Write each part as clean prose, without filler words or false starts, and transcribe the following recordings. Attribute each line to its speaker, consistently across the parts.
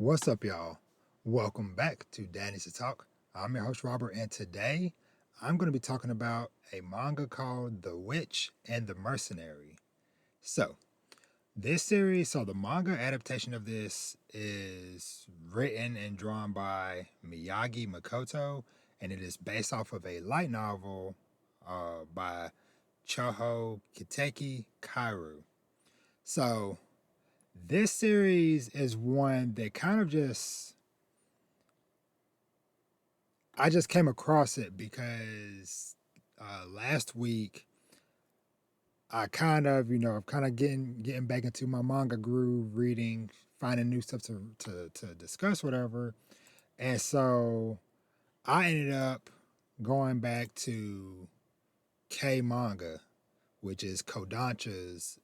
Speaker 1: What's up, y'all? Welcome back to Danny's to Talk. I'm your host, Robert, and today I'm going to be talking about a manga called The Witch and the Mercenary. So, the manga adaptation of this is written and drawn by Miyagi Makoto, and it is based off of a light novel by Chohokiteki Kaeru. So, this series is one that I just came across it because last week I I'm kind of getting back into my manga groove, reading, finding new stuff to discuss, whatever. And so I ended up going back to K Manga, which is Kodansha's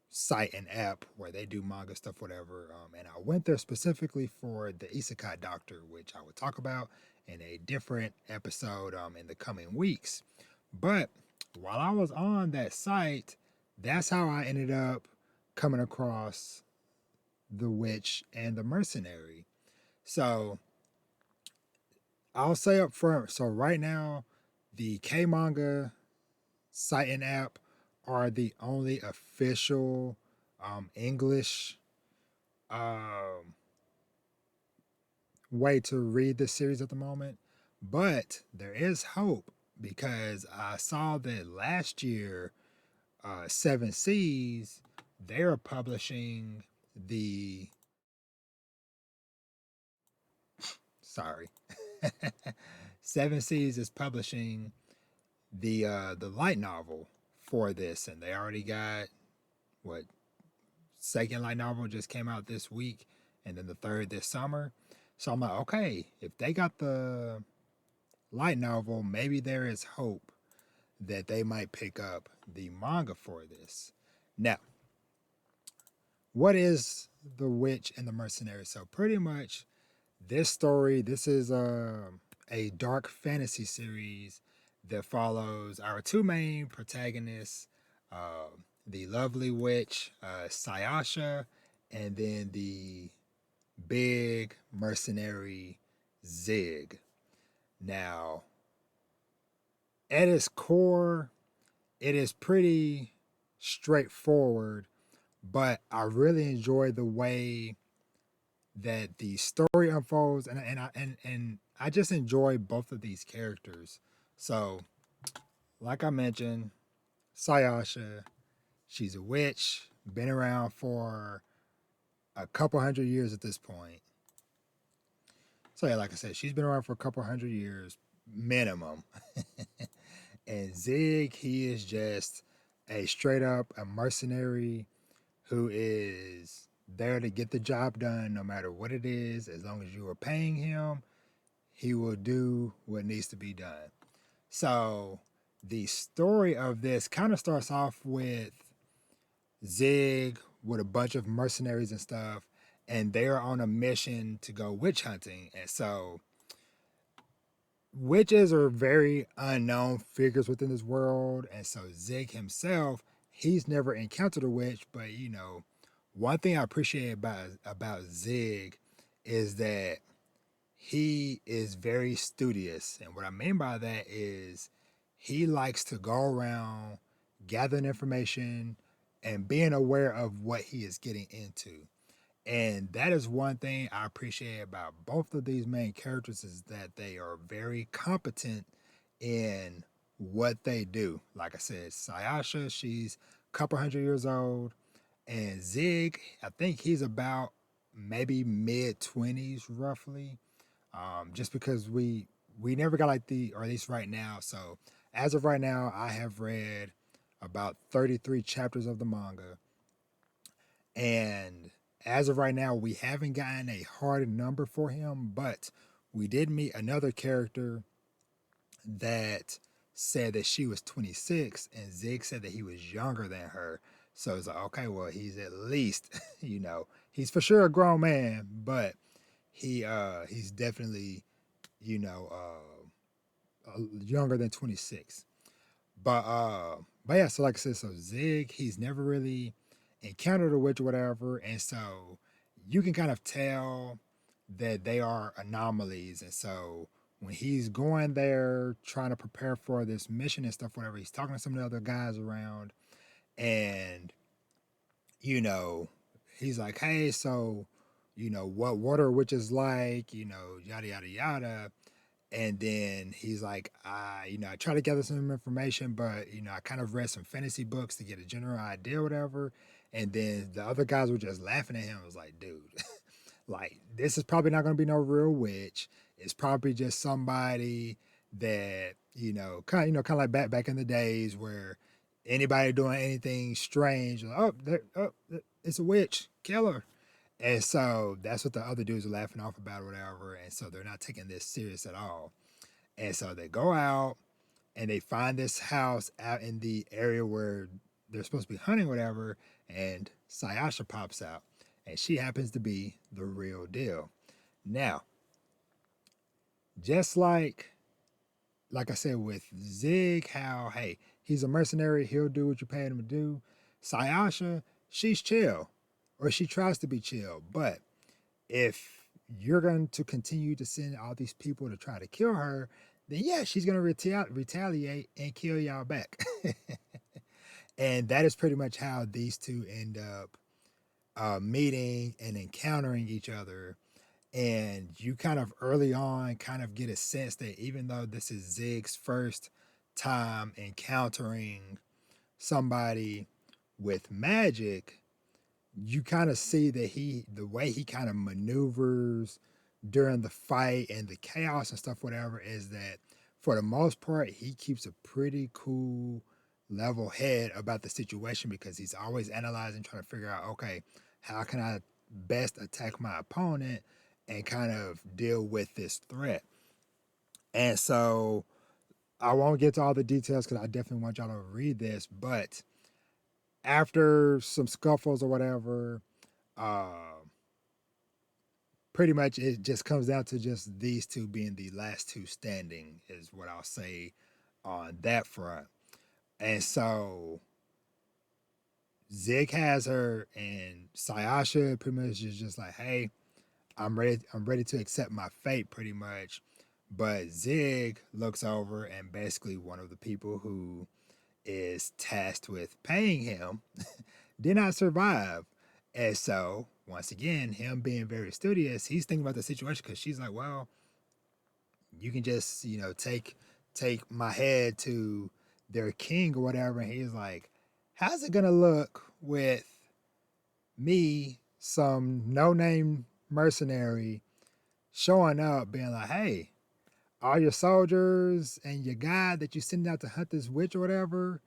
Speaker 1: site and app where they do manga stuff, whatever. And I went there specifically for the Isekai Doctor, which I would talk about in a different episode in the coming weeks. But while I was on that site, that's how I ended up coming across The Witch and the Mercenary. So I'll say up front, so right now, the K Manga site and app are the only official English um, way to read the series at the moment. But there is hope because I saw that last year, Seven Seas, they're publishing the. Sorry. Seven Seas is publishing the light novel for this, and they already got what second light novel just came out this week, and then the third this summer. So I'm like, okay, if they got the light novel, maybe there is hope that they might pick up the manga for this. Now, what is The Witch and the Mercenary? So pretty much this is a dark fantasy series that follows our two main protagonists, uh, the lovely witch Siasha, and then the big mercenary Zig. Now, at its core, it is pretty straightforward, but I really enjoy the way that the story unfolds, and I just enjoy both of these characters. So, like I mentioned, Sayasha, she's a witch, been around for a couple hundred years at this point. So yeah, like I said, she's been around for a couple hundred years minimum. And Zig, he is just a straight up a mercenary who is there to get the job done no matter what it is. As long as you are paying him, he will do what needs to be done. So the story of this kind of starts off with Zig with a bunch of mercenaries and stuff, and they're on a mission to go witch hunting. And so witches are very unknown figures within this world, and so Zig himself, he's never encountered a witch, but one thing I appreciate about Zig is that he is very studious. And what I mean by that is he likes to go around gathering information and being aware of what he is getting into. And that is one thing I appreciate about both of these main characters is that they are very competent in what they do. Like I said, Sayasha, she's a couple hundred years old, and Zig, I think he's about maybe mid 20s roughly. Just because we never got like the or at least right now. So as of right now, I have read about 33 chapters of the manga, and as of right now, we haven't gotten a hard number for him, but we did meet another character that said that she was 26, and Zig said that he was younger than her. So it's like, okay, well, he's at least, he's for sure a grown man, but he's definitely, you know, younger than 26. But yeah, so like I said, so Zig, he's never really encountered a witch or whatever, and so you can kind of tell that they are anomalies. And so when he's going there trying to prepare for this mission and stuff, whatever, he's talking to some of the other guys around, and you know, he's like, hey, so, what water witches like, yada, yada, yada. And then he's like, I try to gather some information, but, I kind of read some fantasy books to get a general idea, whatever. And then the other guys were just laughing at him. I was like, dude, like, this is probably not going to be no real witch. It's probably just somebody that, kind of like back in the days where anybody doing anything strange, like, it's a witch, kill her. And so that's what the other dudes are laughing off about or whatever. And so they're not taking this serious at all. And so they go out and they find this house out in the area where they're supposed to be hunting, whatever. And Sayasha pops out. And she happens to be the real deal. Now, just like I said with Zig, how, hey, he's a mercenary, he'll do what you pay him to do. Sayasha, she's chill. Or she tries to be chill. But if you're going to continue to send all these people to try to kill her, then yeah, she's going to retaliate and kill y'all back. And that is pretty much how these two end up meeting and encountering each other. And you kind of early on kind of get a sense that even though this is Zig's first time encountering somebody with magic, you kind of see that the way he kind of maneuvers during the fight and the chaos and stuff, whatever, is that for the most part, he keeps a pretty cool level head about the situation because he's always analyzing, trying to figure out, okay, how can I best attack my opponent and kind of deal with this threat. And so I won't get to all the details because I definitely want y'all to read this, but after some scuffles or whatever, uh, pretty much it just comes down to just these two being the last two standing, is what I'll say on that front. And so Zig has her, and Sayasha pretty much is just like, hey, I'm ready to accept my fate pretty much. But Zig looks over, and basically one of the people who is tasked with paying him did not survive. And so, once again, him being very studious, he's thinking about the situation because she's like, well, you can just, take my head to their king or whatever. And he's like, how's it gonna look with me, some no-name mercenary, showing up being like, hey, all your soldiers and your guy that you send out to hunt this witch or whatever,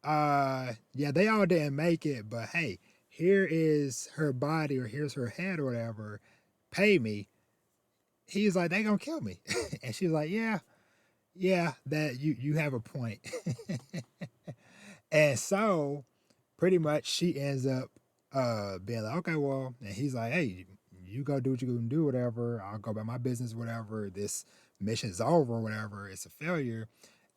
Speaker 1: yeah, they all didn't make it, but hey, here is her body or here's her head or whatever, pay me. He's like, they gonna kill me. And she's like, yeah, that you have a point. And so pretty much she ends up being like, okay, well, and he's like, hey, you go do what you gonna do, whatever, I'll go about my business, whatever, this mission's over, whatever, it's a failure.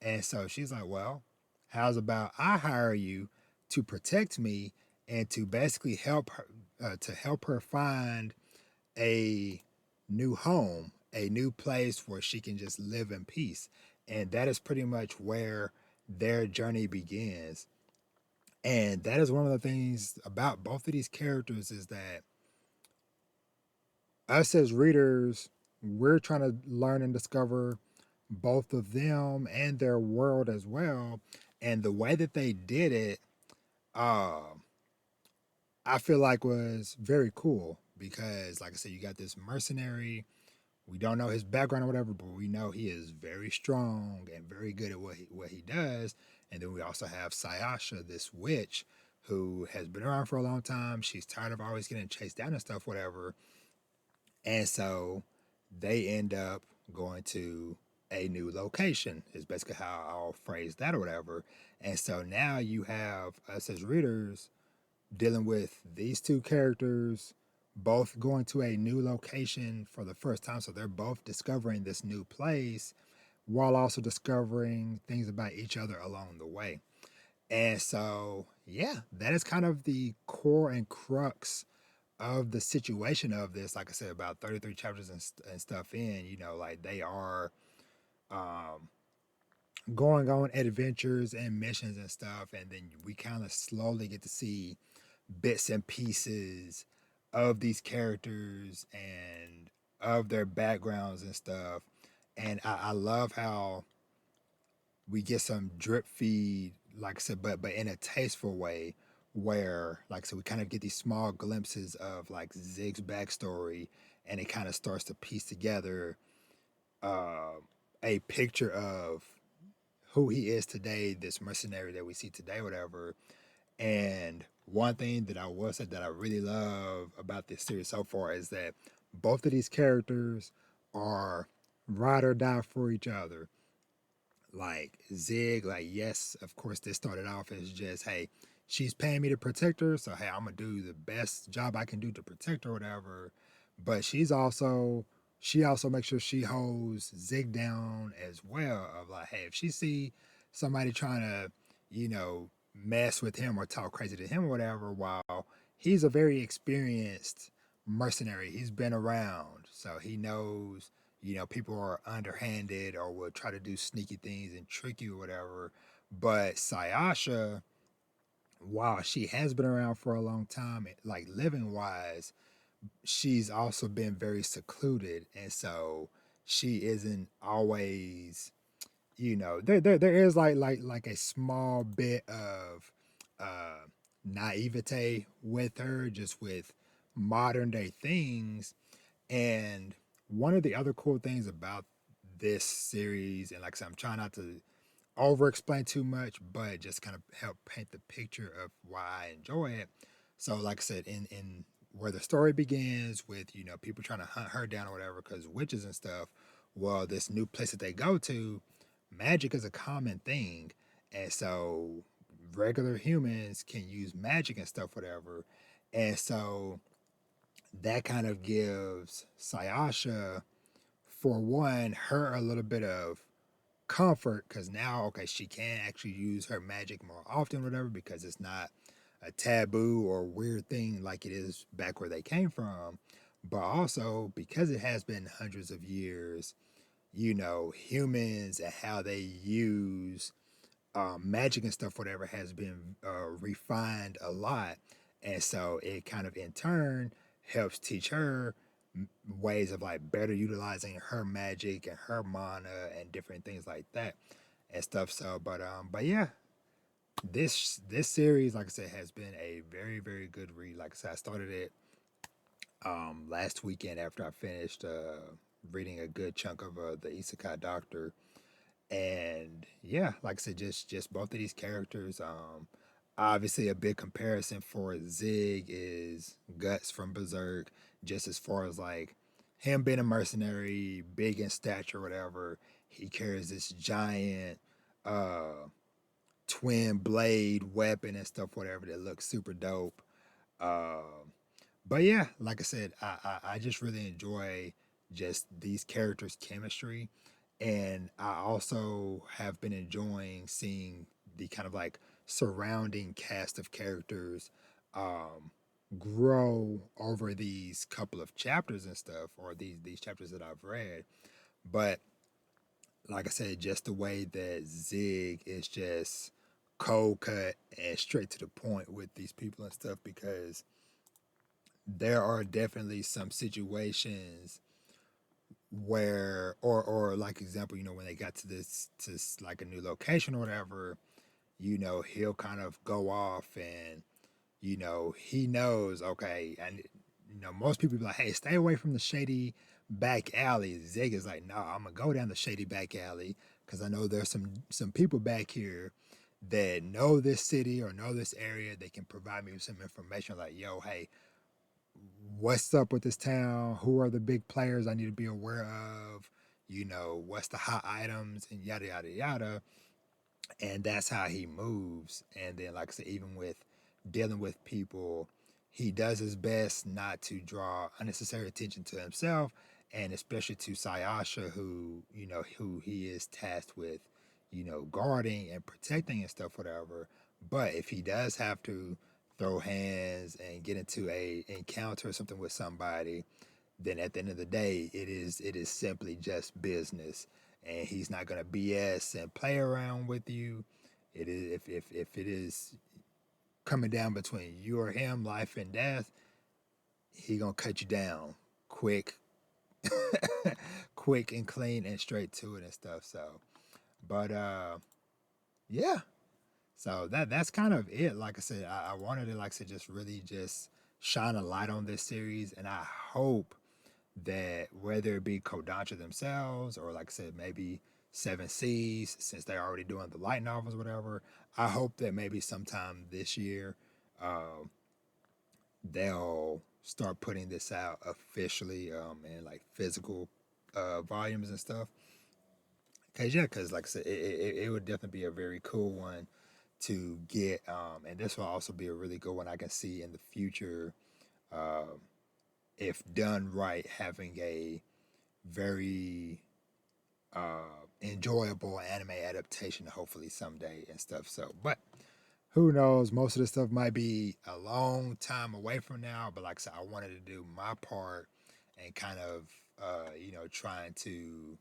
Speaker 1: And so she's like, well, how's about I hire you to protect me and to basically help her find a new home, a new place where she can just live in peace. And that is pretty much where their journey begins. And that is one of the things about both of these characters is that us as readers, we're trying to learn and discover both of them and their world as well. And the way that they did it, uh, I feel like was very cool because, like I said, you got this mercenary. We don't know his background or whatever, but we know he is very strong and very good at what he does. And then we also have Sayasha, this witch, who has been around for a long time. She's tired of always getting chased down and stuff, whatever. And so they end up going to a new location, is basically how I'll phrase that or whatever. And so now you have us as readers dealing with these two characters both going to a new location for the first time. So they're both discovering this new place while also discovering things about each other along the way. And so, yeah, that is kind of the core and crux of the situation of this, like I said, about 33 chapters and stuff in, like they are um, going on adventures and missions and stuff. And then we kind of slowly get to see bits and pieces of these characters and of their backgrounds and stuff. And I love how we get some drip feed, like I said, but in a tasteful way, where like I said, we kind of get these small glimpses of like Zig's backstory, and it kind of starts to piece together uh, a picture of who he is today, this mercenary that we see today, whatever. And one thing that I will say that I really love about this series so far is that both of these characters are ride or die for each other. Like Zig, like yes, of course, this started off as just, hey, she's paying me to protect her, so hey, I'm gonna do the best job I can do to protect her, or whatever. But she also makes sure she holds Zig down as well. Of like, hey, if she see somebody trying to, mess with him or talk crazy to him or whatever, while he's a very experienced mercenary, he's been around, so he knows people are underhanded or will try to do sneaky things and trick you or whatever. But Sayasha, while she has been around for a long time, like living wise, she's also been very secluded. And so she isn't always, there is like a small bit of uh naivete with her, just with modern day things. And one of the other cool things about this series, and like I said, I'm trying not to over explain too much, but just kind of help paint the picture of why I enjoy it. So, like I said, in where the story begins with people trying to hunt her down or whatever because witches and stuff. Well, this new place that they go to, magic is a common thing, and so regular humans can use magic and stuff, whatever. And so that kind of gives Sayasha, for one, her a little bit of comfort because now, okay, she can actually use her magic more often, whatever, because it's not a taboo or weird thing like it is back where they came from. But also because it has been hundreds of years, humans and how they use magic and stuff, whatever, has been refined a lot. And so it kind of in turn helps teach her ways of like better utilizing her magic and her mana and different things like that and stuff. So, but yeah, this series, like I said, has been a very very good read. Like I said, I started it last weekend after I finished reading a good chunk of the Isekai Doctor. And yeah, like I said, just both of these characters. Obviously, a big comparison for Zig is Guts from Berserk. Just as far as like him being a mercenary, big in stature, whatever, he carries this giant uh, twin blade weapon and stuff, whatever, that looks super dope. Um, but yeah, like I said, I just really enjoy just these characters' chemistry. And I also have been enjoying seeing the kind of like surrounding cast of characters um, grow over these couple of chapters and stuff, or these chapters that I've read. But like I said, just the way that Zig is just cold cut and straight to the point with these people and stuff, because there are definitely some situations where, or like example, when they got to like a new location or whatever, he'll kind of go off and he knows, okay, and most people be like, hey, stay away from the shady back alley. Zig is like, no, I'm gonna go down the shady back alley because I know there's some people back here that know this city or know this area. They can provide me with some information like, yo, hey, what's up with this town? Who are the big players I need to be aware of? What's the hot items and yada yada yada. And that's how he moves. And then, like I said, even with dealing with people, he does his best not to draw unnecessary attention to himself, and especially to Sayasha, who he is tasked with, guarding and protecting and stuff, whatever. But if he does have to throw hands and get into a encounter or something with somebody, then at the end of the day, it is simply just business, and he's not gonna BS and play around with you. It is if it is coming down between you or him, life and death, he gonna cut you down quick, quick and clean and straight to it and stuff. So, but yeah. So that's kind of it. Like I said, I wanted to, like I said, just really just shine a light on this series, and I hope that whether it be Kodansha themselves or like I said, maybe Seven Seas, since they're already doing the light novels, whatever. I hope that maybe sometime this year, uh, they'll start putting this out officially in like physical volumes and stuff. Cause yeah, cause like I said, it would definitely be a very cool one to get, and this will also be a really good one I can see in the future, uh, if done right, having a very enjoyable anime adaptation, hopefully someday and stuff. So, but who knows? Most of this stuff might be a long time away from now. But like I said, I wanted to do my part and kind of, trying to,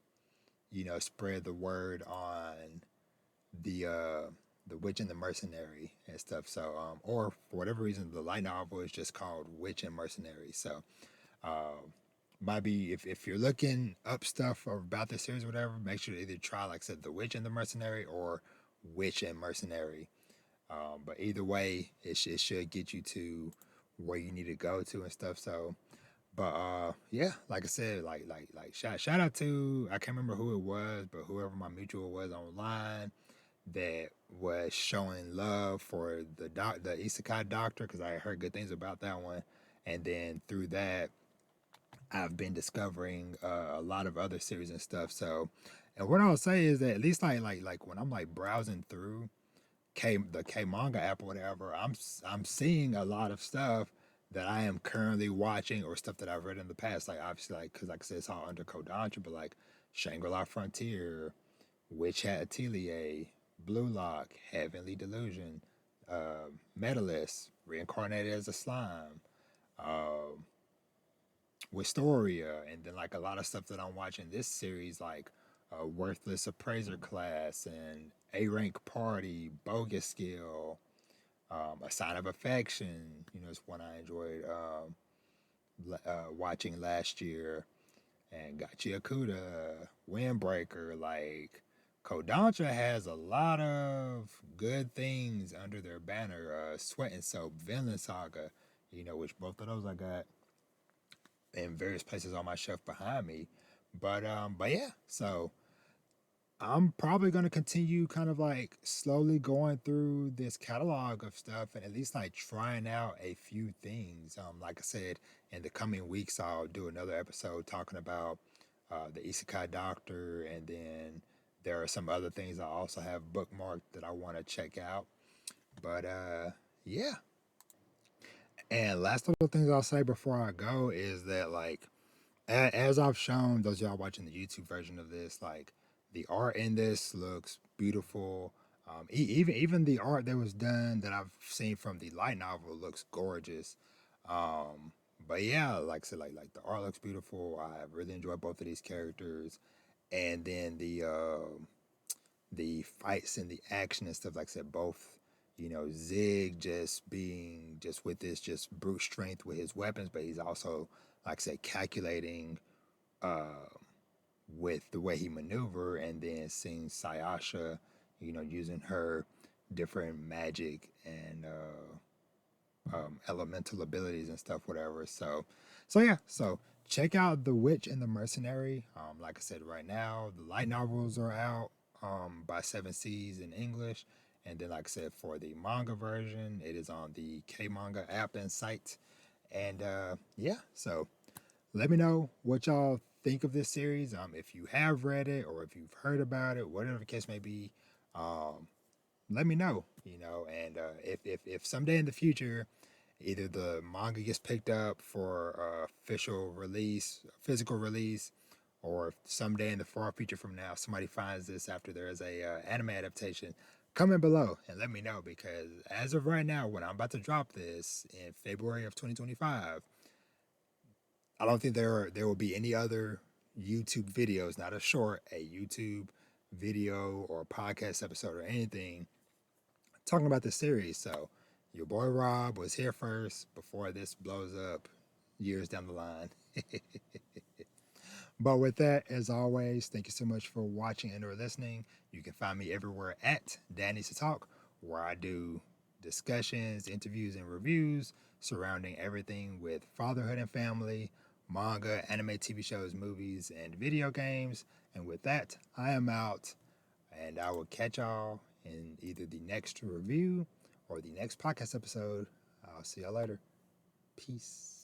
Speaker 1: spread the word on the uh, the Witch and the Mercenary and stuff. So, or for whatever reason, the light novel is just called Witch and Mercenary. So, might be if you're looking up stuff about this series or whatever, make sure to either try, like I said, The Witch and the Mercenary or Witch and Mercenary. But either way, it should get you to where you need to go to and stuff. So, but yeah, like I said, like shout out to, I can't remember who it was, but whoever my mutual was online that was showing love for the Isekai Doctor, because I heard good things about that one, and then through that I've been discovering a lot of other series and stuff. So, and what I'll say is that at least like when I'm like browsing through the K Manga app or whatever, I'm seeing a lot of stuff that I am currently watching or stuff that I've read in the past. Like obviously, like because like I said, it's all under Kodansha, but like Shangri-La Frontier, Witch Hat Atelier, Blue Lock, Heavenly Delusion, Medalist, Reincarnated as a Slime, uh, Wistoria, and then like a lot of stuff that I'm watching this series, like Worthless Appraiser Class and A Rank Party, Bogus Skill, A Sign of Affection. It's one I enjoyed watching last year, and Gachi Akuda, Windbreaker. Like Kodansha has a lot of good things under their banner. Sweat and Soap, Vinland Saga, which both of those I got in various places on my shelf behind me. But yeah, so I'm probably gonna continue kind of like slowly going through this catalog of stuff and at least like trying out a few things. Like I said, in the coming weeks I'll do another episode talking about the Isekai Doctor, and then there are some other things I also have bookmarked that I want to check out. But yeah. And last little things I'll say before I go is that like as I've shown those of y'all watching the YouTube version of this, like the art in this looks beautiful. Even the art that was done that I've seen from the light novel looks gorgeous. Um, but yeah, like I said, like the art looks beautiful. I really enjoy both of these characters, and then the fights and the action and stuff. Like I said, both. Zig just being just with this just brute strength with his weapons, but he's also, like I said, calculating uh, with the way he maneuver, and then seeing Sayasha, using her different magic and elemental abilities and stuff, whatever. So yeah, so check out The Witch and the Mercenary. Like I said, right now the light novels are out by Seven Seas in English, and then like I said, for the manga version, it is on the K Manga app and site. And yeah, so let me know what y'all think of this series. If you have read it or if you've heard about it, whatever the case may be, um, let me know. And if someday in the future, either the manga gets picked up for official release, physical release, or if someday in the far future from now, somebody finds this after there is a anime adaptation, Comment below and let me know, because as of right now, when I'm about to drop this in February of 2025, I don't think there will be any other YouTube videos, not a short, a YouTube video or podcast episode or anything talking about the series. So your boy Rob was here first before this blows up years down the line. But with that, as always, thank you so much for watching and or listening. You can find me everywhere at Danny's to Talk, where I do discussions, interviews, and reviews surrounding everything with fatherhood and family, manga, anime, TV shows, movies, and video games. And with that, I am out, and I will catch y'all in either the next review or the next podcast episode. I'll see y'all later. Peace.